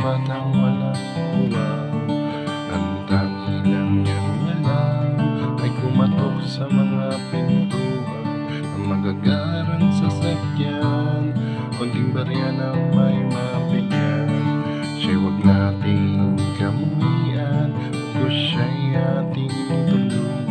batang walang uwang. Ang tanging niyang alam ay kumatok sa mga pintuan ng magagarang sasakyan. Konting barya na may mabigyan, siya'y huwag nating kamuhian kung siya'y ating tulungan.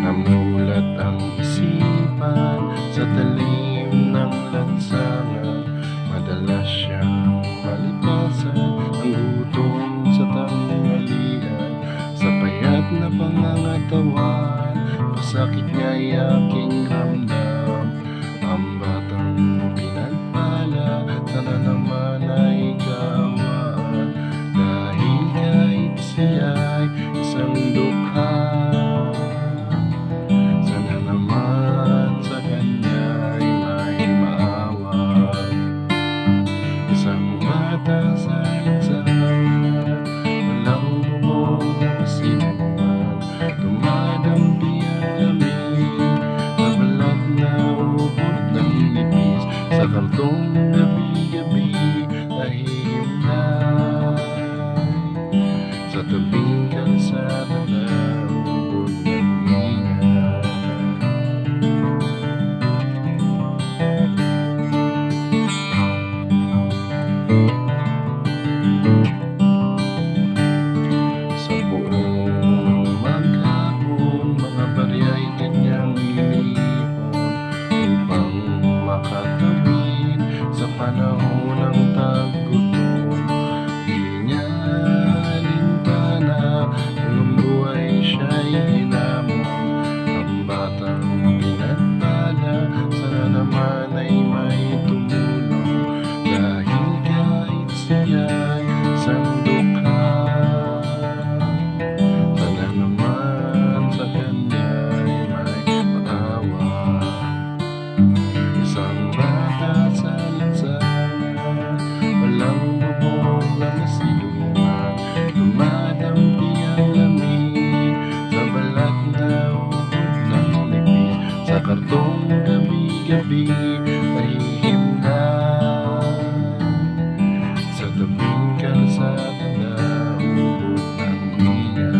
Namulat ang isipan sa talim ng lansangan, madalas siyang malipasan ang gutom sa tanghalian. Sa payat na pangangatawan, pasakit niya'y aking ramdam. Ang batang pinagpala, sana naman ay kaawaan, dahil kahit siya'y isang dukha, sana naman sa kanya'y may maawa. Isang bata sa lansangan, walang bubong na masinuman, dumadampi ang lamig na balat na ubod ng nipis. Sa kartong gabi-gabi nahihimlay, sa tabing kalsada na ubod ng ingay. Sa buong maghapon, mga barya'y kanyang iniipon upang makatawid sa panahon ng taggutom. Di niya alintana kung ang buhay siya'y hinamon. Ang batang pinagpala, sana naman ay may tumulong, dahil kahit siya'y isang dukha, sana naman sa kanya'y may maawa. Isang bata sa lansangan, walang bubong na masiluman, dumadampi ang lamig sa balat na ubod ng nipis. Sa kartong gabi-gabi nahihimlay, sa tabing kalsada na ubod ng ingay.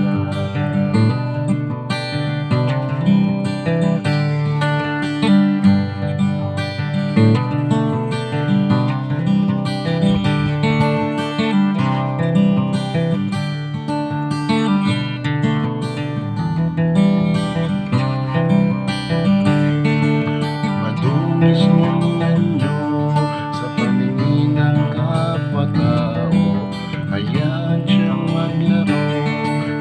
Madungis mong anyo sa paningin ng kapwa-tao, hayaan siyang maglaro,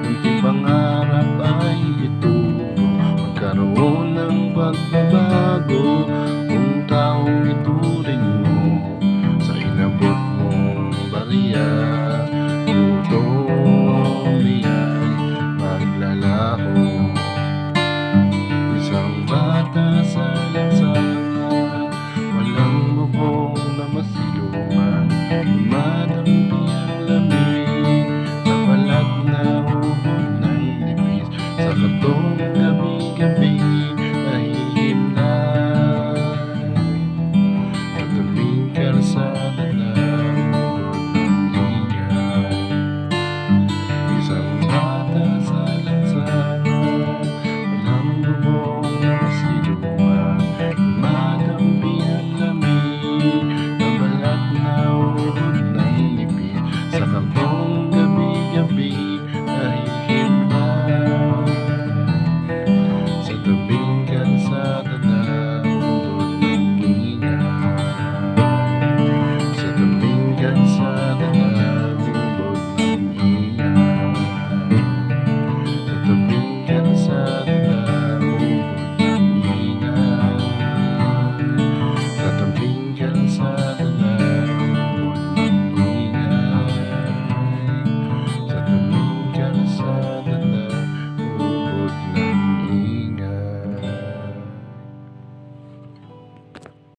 munting pangarap ay ituro, magkaroon ng pagbabago.